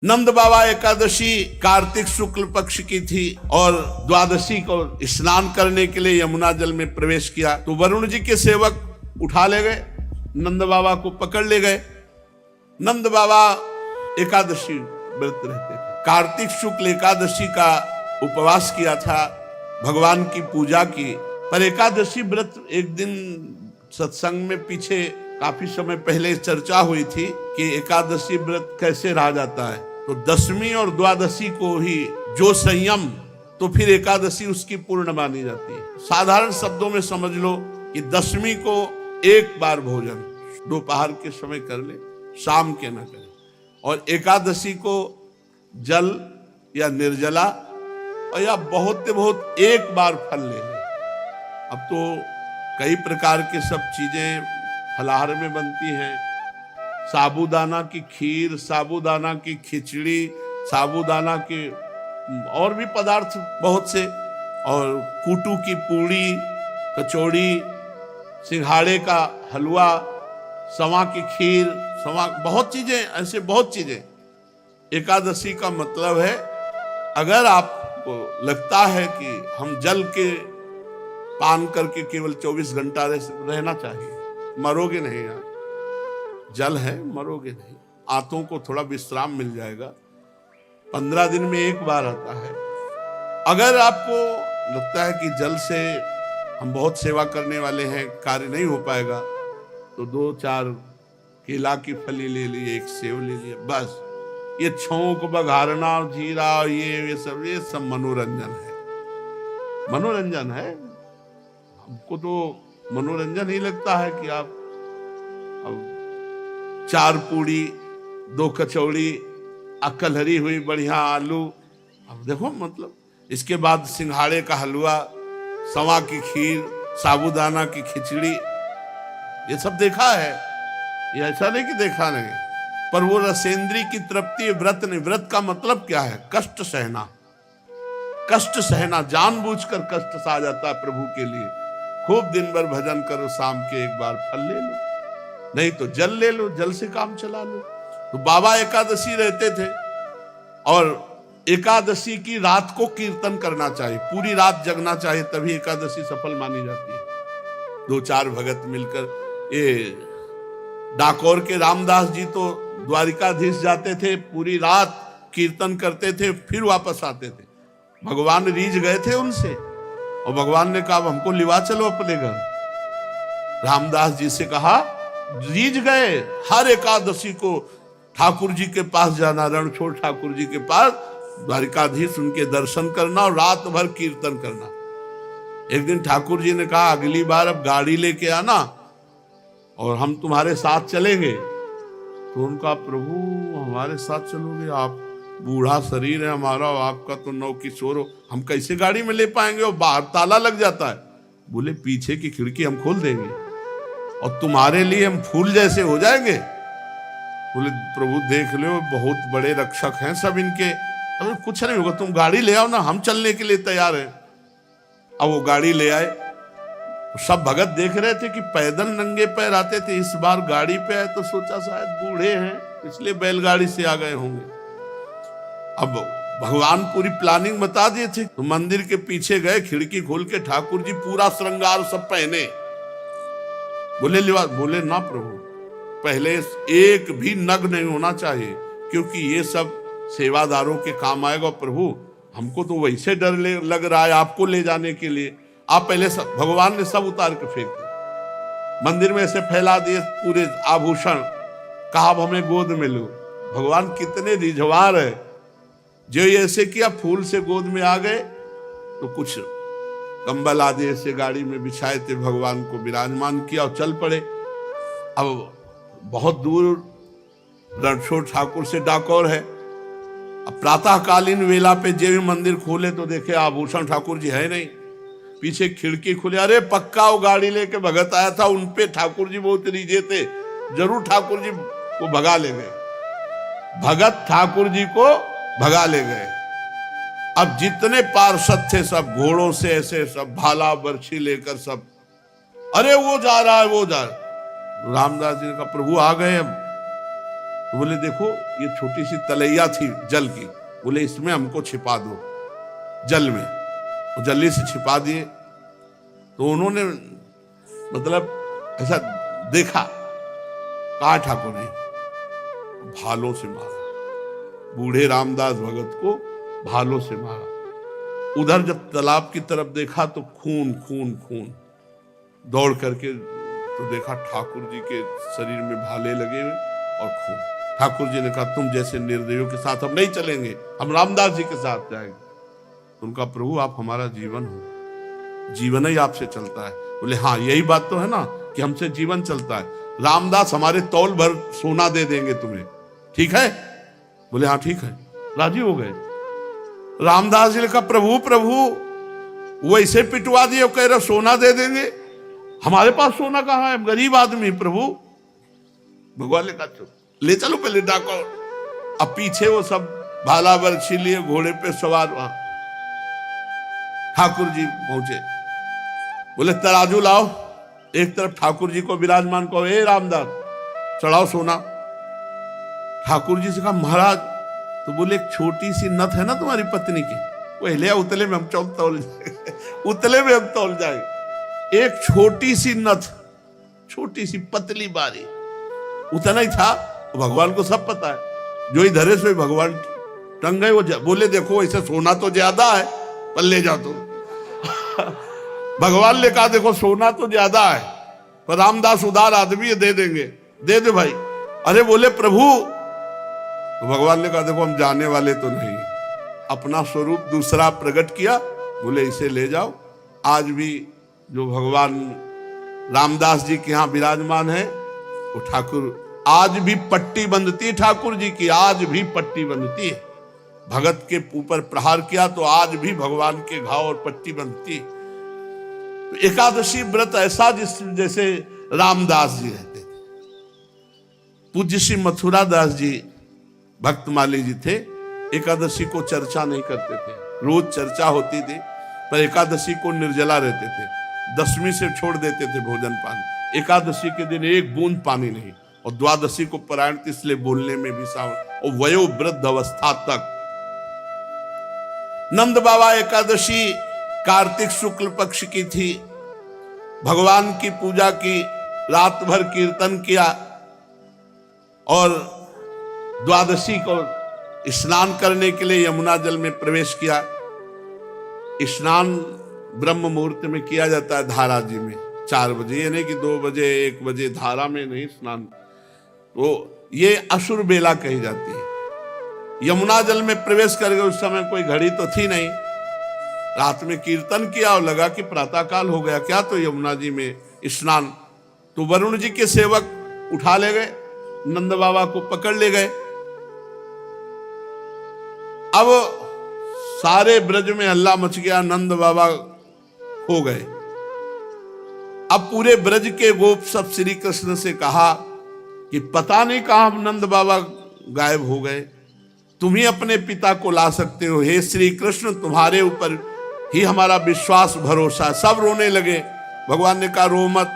नंद बाबा एकादशी कार्तिक शुक्ल पक्ष की थी और द्वादशी को स्नान करने के लिए यमुना जल में प्रवेश किया तो वरुण जी के सेवक उठा ले गए, नंद बाबा को पकड़ ले गए। नंद बाबा एकादशी व्रत रहते थे, कार्तिक शुक्ल एकादशी का उपवास किया था, भगवान की पूजा की। पर एकादशी व्रत एक दिन सत्संग में पीछे काफी समय पहले चर्चा हुई थी कि एकादशी व्रत कैसे रहा जाता है, तो दशमी और द्वादशी को ही जो संयम, तो फिर एकादशी उसकी पूर्ण मानी जाती है। साधारण शब्दों में समझ लो कि दशमी को एक बार भोजन दोपहर के समय कर ले, शाम के न करे, और एकादशी को जल या निर्जला और या बहुत से बहुत एक बार फल ले ले। अब तो कई प्रकार के सब चीजें फलाहार में बनती हैं, साबूदाना की खीर, साबूदाना की खिचड़ी, साबूदाना के और भी पदार्थ बहुत से, और कूटू की पूड़ी, कचौड़ी, सिंघाड़े का हलवा, सवा की खीर, सवा, बहुत चीजें, ऐसे बहुत चीजें। एकादशी का मतलब है, अगर आपको लगता है कि हम जल के पान करके केवल 24 घंटा रहना चाहिए, मरोगे नहीं यार, जल है, मरोगे नहीं, आंतों को थोड़ा विश्राम मिल जाएगा। 15 दिन में एक बार आता है। अगर आपको लगता है कि जल से हम बहुत सेवा करने वाले हैं, कार्य नहीं हो पाएगा, तो 2-4 केला की फली ले ली, एक सेव ले लिया, बस। ये छौंक बघारना, जीरा, ये सब मनोरंजन है, मनोरंजन है। हमको तो मनोरंजन ही लगता है कि आप अब 4 पूड़ी, 2 कचौड़ी, कलहरी हुई बढ़िया आलू, अब देखो मतलब, इसके बाद सिंघाड़े का हलवा, सवा की खीर, साबूदाना की खिचड़ी, ये सब देखा है, ये ऐसा नहीं कि देखा नहीं। पर वो रसेंद्री की तृप्ति व्रत नहीं। व्रत का मतलब क्या है? कष्ट सहना, कष्ट सहना, जानबूझकर कष्ट सहा जाता है प्रभु के लिए। खूब दिन भर भजन करो, शाम के एक बार फल ले लो, नहीं तो जल ले लो, जल से काम चला लो। तो बाबा एकादशी रहते थे, और एकादशी की रात को कीर्तन करना चाहिए, पूरी रात जगना चाहिए, तभी एकादशी सफल मानी जाती है। 2-4 भगत मिलकर, ये डाकोर के रामदास जी तो द्वारिकाधीश जाते थे, पूरी रात कीर्तन करते थे, फिर वापस आते थे। भगवान रीझ गए थे उनसे, और भगवान ने कहा हमको लिवा चलो अपने घर। रामदास जी से कहा, रीझ गए, हर एकादशी को ठाकुर जी के पास जाना, रणछोड़ ठाकुर जी के पास, द्वारिकाधीश, उनके दर्शन करना और रात भर कीर्तन करना। एक दिन ठाकुर जी ने कहा, अगली बार अब गाड़ी लेके आना और हम तुम्हारे साथ चलेंगे। तो उनका, प्रभु हमारे साथ चलोगे? आप बूढ़ा शरीर है हमारा, आपका तो नौ किशोर हो, हम कैसे गाड़ी में ले पाएंगे, और बाहर ताला लग जाता है। बोले पीछे की खिड़की हम खोल देंगे और तुम्हारे लिए हम फूल जैसे हो जाएंगे। बोले प्रभु देख लो, बहुत बड़े रक्षक हैं सब इनके, अरे कुछ नहीं होगा, तुम गाड़ी ले आओ ना, हम चलने के लिए तैयार हैं। अब वो गाड़ी ले आए, सब भगत देख रहे थे कि पैदल नंगे पैर आते थे, इस बार गाड़ी पे आए तो सोचा शायद बूढ़े हैं इसलिए बैलगाड़ी से आ गए होंगे। अब भगवान पूरी प्लानिंग बता दिए थे, तो मंदिर के पीछे गए, खिड़की खोल के ठाकुर जी पूरा श्रृंगार सब पहने। बोले लिबास, बोले ना प्रभु, पहले एक भी नग नहीं होना चाहिए, क्योंकि ये सब सेवादारों के काम आएगा। प्रभु हमको तो वैसे डर लग रहा है आपको ले जाने के लिए, आप पहले सब, भगवान ने सब उतार के फेंक दिए, मंदिर में से फैला दिए पूरे आभूषण, कहा अब हमें गोद में लो। भगवान कितने रिझवार है, जो ये ऐसे किया, फूल से गोद में आ गए, तो कुछ कंबल आदि ऐसे गाड़ी में बिछाए थे, भगवान को विराजमान किया और चल पड़े। अब बहुत दूर रणछोड़ ठाकुर से डाकोर है। अब प्रातःकालीन वेला पे जब मंदिर खोले तो देखे आभूषण ठाकुर जी है नहीं, पीछे खिड़की खुले, अरे पक्का वो गाड़ी लेके भगत आया था, उनपे ठाकुर जी बहुत रीझे थे, जरूर ठाकुर जी को भगा ले गए। भगत ठाकुर जी को भगा ले गए। अब जितने पार्षद थे सब घोड़ों से ऐसे सब भाला बर्छी लेकर सब, अरे वो जा रहा है, वो जा रहा है। रामदास जी ने कहा प्रभु आ गए, अब तो बोले देखो ये छोटी सी तलैया थी जल की, बोले इसमें हमको छिपा दो जल में, तो जल्दी से छिपा दिए। तो उन्होंने मतलब ऐसा देखा, कहा ठाकुर ने भालों से मारा, बूढ़े रामदास भगत को भालों से मारा। उधर जब तालाब की तरफ देखा तो खून खून खून, दौड़ करके तो देखा ठाकुर जी के शरीर में भाले लगे हुए और खून। ठाकुर जी ने कहा तुम जैसे निर्दयियों के साथ हम नहीं चलेंगे, हम रामदास जी के साथ जाएंगे। उनका प्रभु आप हमारा जीवन हो, जीवन ही आपसे चलता है। बोले हाँ यही बात तो है ना कि हमसे जीवन चलता है, रामदास हमारे तौल भर सोना दे देंगे तुम्हें, ठीक है? बोले हाँ ठीक है, राजी हो गए। रामदास जी ने कहा प्रभु प्रभु वो ऐसे पिटवा दिए, कह रहे सोना दे देंगे, हमारे पास सोना कहाँ है, गरीब आदमी प्रभु। भगवान ने कहा ले चलो पहले डाको। अब पीछे वो सब भाला बरछी लिए घोड़े पे सवार वहां ठाकुर जी पहुंचे। बोले तराजू लाओ, एक तरफ ठाकुर जी को विराजमान कहो, ए रामदास चढ़ाओ सोना। ठाकुर जी से कहा महाराज, तो बोले एक छोटी सी नथ है ना तुम्हारी पत्नी की, वो ले उतले में हम तौल जाएंगे उतले में हम तौल जाएंगे। एक छोटी सी नथ, छोटी सी पतली बारी, उतना ही था। भगवान को सब पता है, जो इधर से भगवान टंग गए। वो बोले देखो ऐसे सोना तो ज्यादा है, पर ले जाओ तुम भगवान ने कहा देखो सोना तो ज्यादा है, पर रामदास उदार आदमी है, दे देंगे, दे दे भाई। अरे बोले प्रभु, तो भगवान ने कहा देखो हम जाने वाले तो नहीं, अपना स्वरूप दूसरा प्रकट किया। बोले इसे ले जाओ। आज भी जो भगवान रामदास जी के यहाँ विराजमान है वो ठाकुर, आज भी पट्टी बंधती ठाकुर जी की, आज भी पट्टी बंधती है। भगत के ऊपर प्रहार किया तो आज भी भगवान के घाव और पट्टी बंधती। तो एकादशी व्रत ऐसा जैसे रामदास जी रहते थे। पूज्य श्री मथुरा दास जी भक्तमाली जी थे, एकादशी को चर्चा नहीं करते थे, रोज चर्चा होती थी, पर एकादशी को निर्जला रहते थे। दशमी से छोड़ देते थे भोजन पानी, एकादशी के दिन एक बूंद पानी नहीं, और द्वादशी को परायण इसलिए बोलने में भी सावन, और वयोवृद्ध अवस्था तक। नंद बाबा एकादशी कार्तिक शुक्ल पक्ष की थी, भगवान की पूजा की, रात भर कीर्तन किया, और द्वादशी को स्नान करने के लिए यमुना जल में प्रवेश किया। स्नान ब्रह्म मुहूर्त में किया जाता है धारा जी में 4 बजे, ये नहीं कि 2 बजे 1 बजे, धारा में नहीं स्नान। तो ये असुर बेला कही जाती है। यमुना जल में प्रवेश कर गए, उस समय कोई घड़ी तो थी नहीं, रात में कीर्तन किया और लगा कि प्रातःकाल हो गया क्या, तो यमुना जी में स्नान। तो वरुण जी के सेवक उठा ले गए, नंद बाबा को पकड़ ले गए। अब सारे ब्रज में हल्ला मच गया, नंद बाबा हो गए। अब पूरे ब्रज के गोप सब श्री कृष्ण से कहा कि पता नहीं कहां नंद बाबा गायब हो गए, तुम ही अपने पिता को ला सकते हो, हे श्री कृष्ण तुम्हारे ऊपर ही हमारा विश्वास भरोसा। सब रोने लगे। भगवान ने कहा रो मत,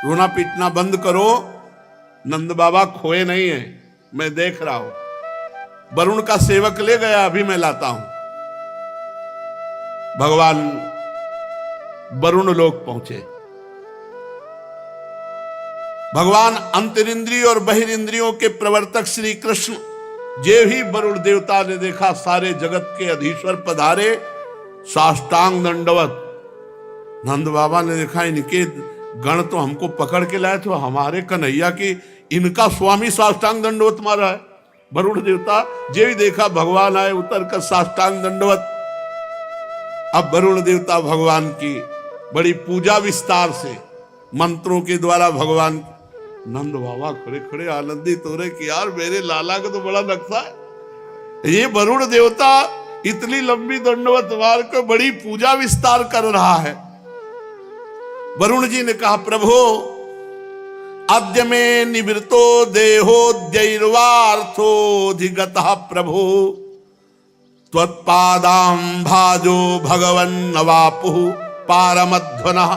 रोना पीटना बंद करो, नंद बाबा खोए नहीं है, मैं देख रहा हूं। वरुण का सेवक ले गया, अभी मैं लाता हूं। भगवान वरुण लोक पहुंचे। भगवान अंतरिंद्रिय और बहिरिंद्रियों के प्रवर्तक श्री कृष्ण जे ही वरुण देवता ने देखा, सारे जगत के अधीश्वर पधारे, साष्टांग दंडवत। नंद बाबा ने देखा इनके गण तो हमको पकड़ के लाए, तो हमारे कन्हैया की इनका स्वामी साष्टांग दंडवत मारा है। वरुण देवता जे भी देखा भगवान आए, उतर कर साष्टांग दंडवत। अब वरुण देवता भगवान की बड़ी पूजा विस्तार से मंत्रों के द्वारा भगवान। नंद बाबा खड़े खड़े आनंदित हो रहे कि यार मेरे लाला का तो बड़ा नक्शा है, ये वरुण देवता इतनी लंबी दंडवत मार कर बड़ी पूजा विस्तार कर रहा है। वरुण जी ने कहा प्रभु अद्य में निवृत्तो देहोद्यैर्वार्थोऽधिगतः प्रभु त्वत्पादां भाजो भगवन् नवापुः पारमध्वनः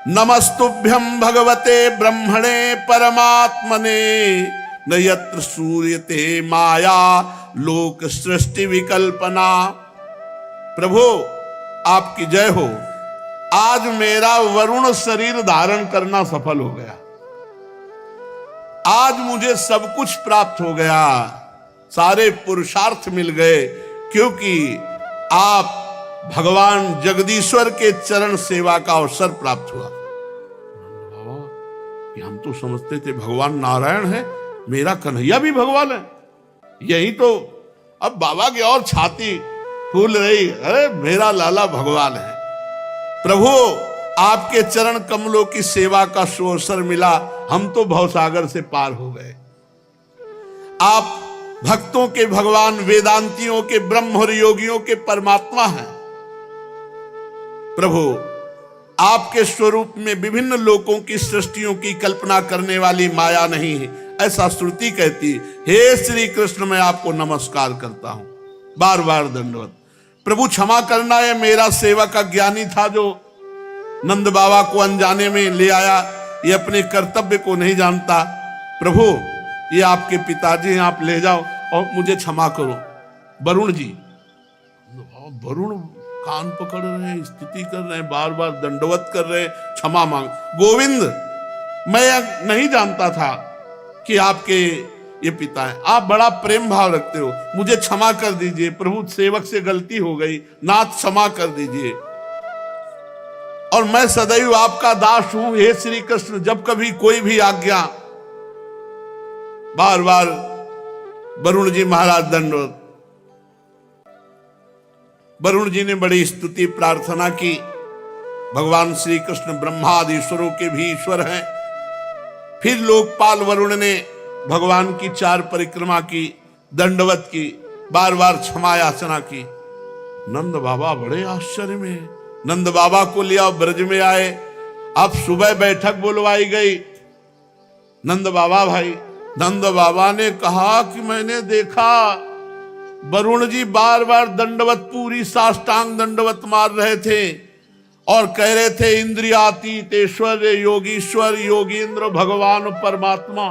नमस्तुभ्यं भगवते ब्रह्मणे परमात्मने न यत्र सूर्यते माया लोक सृष्टि विकल्पना। प्रभु आपकी जय हो। आज मेरा वरुण शरीर धारण करना सफल हो गया। आज मुझे सब कुछ प्राप्त हो गया, सारे पुरुषार्थ मिल गए, क्योंकि आप भगवान जगदीश्वर के चरण सेवा का अवसर प्राप्त हुआ। बाबा, कि हम तो समझते थे भगवान नारायण है, मेरा कन्हैया भी भगवान है। यही तो अब बाबा की और छाती फूल रही, अरे मेरा लाला भगवान है। प्रभु आपके चरण कमलों की सेवा का अवसर मिला, हम तो भवसागर से पार हो गए। आप भक्तों के भगवान, वेदांतियों के ब्रह्म और योगियों के परमात्मा हैं। प्रभु आपके स्वरूप में विभिन्न लोकों की सृष्टियों की कल्पना करने वाली माया नहीं है, ऐसा श्रुति कहती। हे श्री कृष्ण, मैं आपको नमस्कार करता हूं, बार बार दंडवत। प्रभु क्षमा करना, है मेरा सेवक अज्ञानी था जो नंद बाबा को अनजाने में ले आया, ये अपने कर्तव्य को नहीं जानता। प्रभु ये आपके पिताजी हैं, आप ले जाओ और मुझे क्षमा करो। वरुण जी, वरुण कान पकड़ रहे हैं, स्तुति कर रहे हैं, बार बार दंडवत कर रहे हैं, क्षमा मांग। गोविंद, मैं नहीं जानता था कि आपके ये पिता है, आप बड़ा प्रेम भाव रखते हो, मुझे क्षमा कर दीजिए। प्रभु सेवक से गलती हो गई, नाथ क्षमा कर दीजिए, और मैं सदैव आपका दास हूं। हे श्री कृष्ण, जब कभी कोई भी आज्ञा। बार बार वरुण जी महाराज दंडवत। वरुण जी ने बड़ी स्तुति प्रार्थना की। भगवान श्री कृष्ण ब्रह्मादि ईश्वरों के भी ईश्वर हैं। फिर लोकपाल वरुण ने भगवान की 4 परिक्रमा की, दंडवत की, बार बार क्षमा याचना की। नंद बाबा बड़े आश्चर्य में, नंद बाबा को लिया ब्रज में आए। अब सुबह बैठक बुलवाई गई। नंद बाबा भाई, नंद बाबा ने कहा कि मैंने देखा वरुण जी बार बार दंडवत, पूरी साष्टांग दंडवत मार रहे थे और कह रहे थे इंद्रियातीत ऐश्वर्य योगीश्वर योगींद्र भगवान परमात्मा।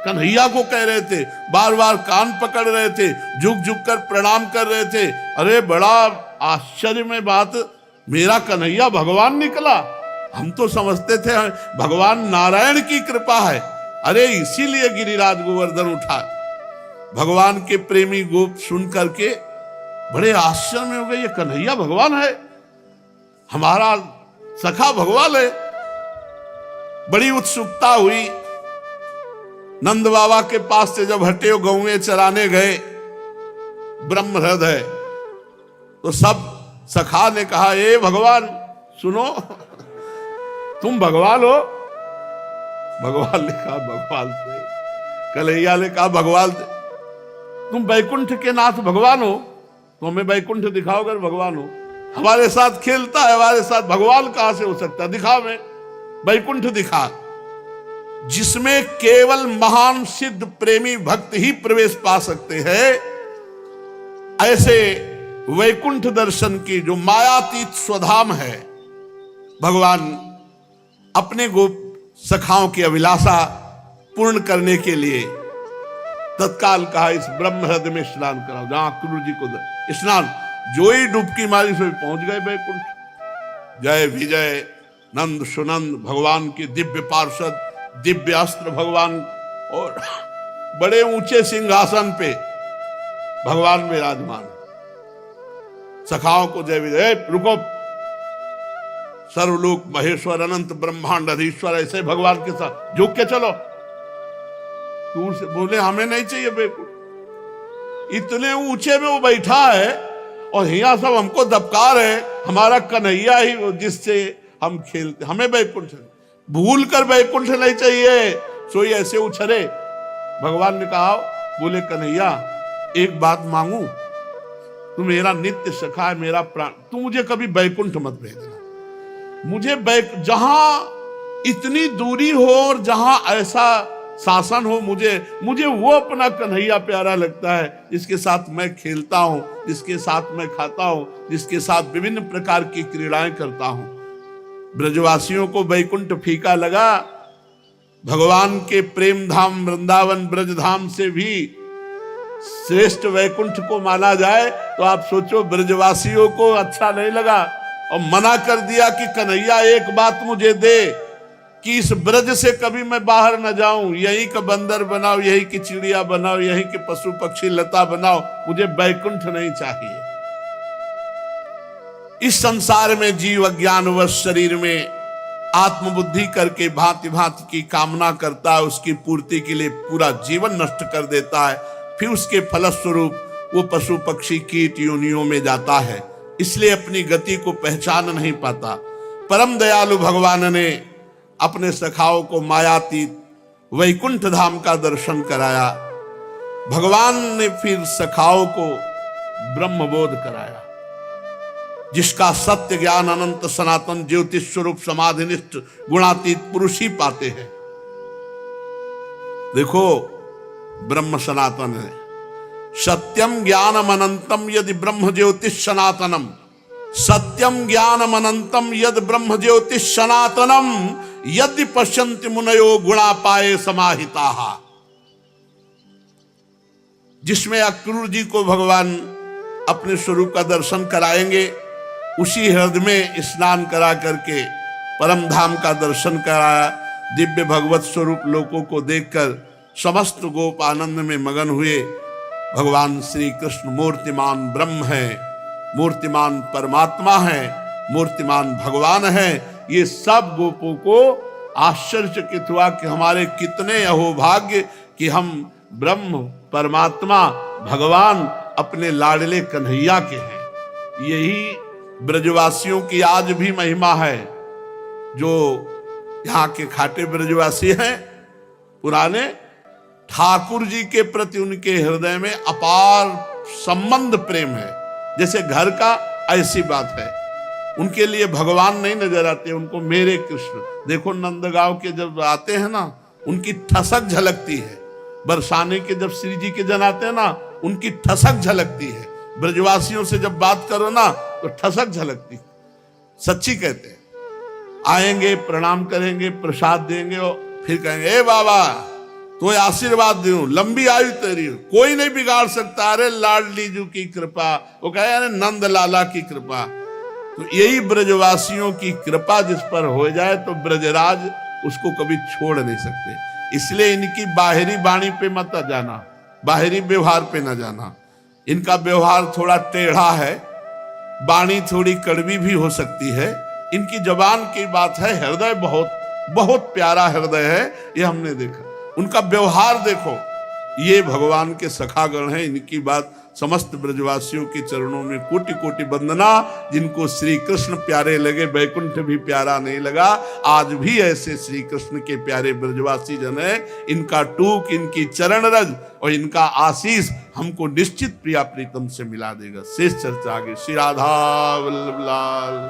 कन्हैया को कह रहे थे, बार बार कान पकड़ रहे थे, झुक झुक कर प्रणाम कर रहे थे। अरे बड़ा आश्चर्य में बात, मेरा कन्हैया भगवान निकला। हम तो समझते थे भगवान नारायण की कृपा है। अरे इसीलिए गिरिराज गोवर्धन उठा। भगवान के प्रेमी गोप सुन करके बड़े आश्चर्य में हो गए, ये कन्हैया भगवान है, हमारा सखा भगवान है। बड़ी उत्सुकता हुई। नंद बाबा के पास से जब हटे गौएं चराने गए ब्रह्म हृदय, तो सब सखा ने कहा, ए भगवान सुनो, तुम भगवान हो। भगवान ने कहा भगवान से। कन्हैया ने कहा भगवान, तुम वैकुंठ के नाथ भगवान हो, तो हमें वैकुंठ दिखाओ अगर भगवान हो। हमारे साथ खेलता है, हमारे साथ भगवान कहां से हो सकता है, दिखा हमें वैकुंठ दिखा, जिसमें केवल महान सिद्ध प्रेमी भक्त ही प्रवेश पा सकते हैं। ऐसे वैकुंठ दर्शन की जो मायातीत स्वधाम है, भगवान अपने गोप सखाओं की अभिलाषा पूर्ण करने के लिए तत्काल कहा, इस ब्रह्म हृदय में स्नान कराओ, जहां क्रूर जी को स्नान। जो ही डुबकी मारी सो पहुंच गए वैकुंठ। जय विजय नंद सुनंद भगवान के दिव्य पार्षद, दिव्य अस्त्र भगवान, और बड़े ऊंचे सिंहासन पे भगवान विराजमान। सखाओं को जय विजय, रुको, सर्वलोक महेश्वर अनंत ब्रह्मांड अधीश्वर, ऐसे भगवान के साथ झुक के चलो। दूर से बोले हमें नहीं चाहिए वैकुंठ, इतने ऊंचे में वो बैठा है और यहाँ सब हमको दबका रहे, हमारा कन्हैया ही जिससे हम खेलते, हमें वैकुंठ भूल कर वैकुंठ नहीं चाहिए। सोई ऐसे उछरे। भगवान ने कहा, बोले कन्हैया एक बात मांगू, तू मेरा नित्य सखा है, मेरा प्राण, तू मुझे कभी वैकुंठ मत भेजना। मुझे जहां इतनी दूरी हो और जहां ऐसा शासन हो, मुझे वो अपना कन्हैया प्यारा लगता है, जिसके साथ मैं खेलता हूं, जिसके साथ मैं खाता हूं, जिसके साथ विभिन्न प्रकार की क्रीड़ाएं करता हूं। ब्रजवासियों को वैकुंठ फीका लगा। भगवान के प्रेम धाम वृंदावन ब्रज धाम से भी श्रेष्ठ वैकुंठ को माना जाए तो आप सोचो ब्रजवासियों को अच्छा नहीं लगा और मना कर दिया कि कन्हैया एक बात मुझे दे कि इस ब्रज से कभी मैं बाहर न जाऊं, यहीं का बंदर बनाओ, यहीं की चिड़िया बनाओ, यहीं के पशु पक्षी लता बनाओ, मुझे वैकुंठ नहीं चाहिए। इस संसार में जीव अज्ञानवश शरीर में आत्मबुद्धि करके भांति भांति की कामना करता है, उसकी पूर्ति के लिए पूरा जीवन नष्ट कर देता है, फिर उसके फलस्वरूप वो पशु पक्षी कीट योनियों में जाता है, इसलिए अपनी गति को पहचान नहीं पाता। परम दयालु भगवान ने अपने सखाओं को मायातीत वैकुंठ धाम का दर्शन कराया। भगवान ने फिर सखाओं को ब्रह्मबोध कराया, जिसका सत्य ज्ञान अनंत सनातन ज्योतिष स्वरूप समाधिनिष्ठ गुणातीत पुरुष ही पाते हैं। देखो ब्रह्म सनातन है, सत्यम ज्ञानम अनंतम यदि ब्रह्म ज्योतिष सनातनम, सत्यम ज्ञानम अनंतम यद ब्रह्म ज्योतिष सनातनम यदि पश्यन्ति मुनयो गुणा पाए समाहिता। जिसमें अक्रूर जी को भगवान अपने स्वरूप का दर्शन कराएंगे, उसी हृदय में स्नान करा करके परम धाम का दर्शन कराया। दिव्य भगवत स्वरूप लोगों को देखकर समस्त गोप आनंद में मगन हुए। भगवान श्री कृष्ण मूर्तिमान ब्रह्म है, मूर्तिमान परमात्मा है, मूर्तिमान भगवान है। ये सब गोपों को आश्चर्यचकित हुआ कि हमारे कितने अहोभाग्य कि हम ब्रह्म परमात्मा भगवान अपने लाडले कन्हैया के हैं। यही ब्रजवासियों की आज भी महिमा है। जो यहाँ के खाटे ब्रजवासी हैं पुराने, ठाकुर जी के प्रति उनके हृदय में अपार संबंध प्रेम है, जैसे घर का, ऐसी बात है। उनके लिए भगवान नहीं नजर आते, उनको मेरे कृष्ण। देखो नंदगांव के जब आते हैं ना, उनकी ठसक झलकती है। बरसाने के जब श्री जी के जन आते हैं ना, उनकी ठसक झलकती है। ब्रजवासियों से जब बात करो ना तो ठसक झलकती, सच्ची कहते हैं। आएंगे, प्रणाम करेंगे, प्रसाद देंगे और फिर कहेंगे ए बाबा तो आशीर्वाद दूं, लंबी आयु तेरी, कोई नहीं बिगाड़ सकता। अरे लाडली जी की कृपा, वो कहे अरे नंद लाला की कृपा। तो यही ब्रजवासियों की कृपा जिस पर हो जाए तो ब्रजराज उसको कभी छोड़ नहीं सकते। इसलिए इनकी बाहरी वाणी पे मत जाना, बाहरी व्यवहार पे न जाना। इनका व्यवहार थोड़ा टेढ़ा है, वाणी थोड़ी कड़वी भी हो सकती है। इनकी जबान की बात है, हृदय बहुत बहुत प्यारा हृदय है, ये हमने देखा। उनका व्यवहार देखो, ये भगवान के सखागण हैं। इनकी बात समस्त ब्रजवासियों के चरणों में कोटि कोटि वंदना। जिनको श्री कृष्ण प्यारे लगे, वैकुंठ भी प्यारा नहीं लगा। आज भी ऐसे श्री कृष्ण के प्यारे ब्रजवासी जन है। इनका टूक, इनकी चरण रज और इनका आशीष हमको निश्चित प्रिया प्रीतम से मिला देगा। शेष चर्चा आगे। श्री राधा वल्लभ लाल।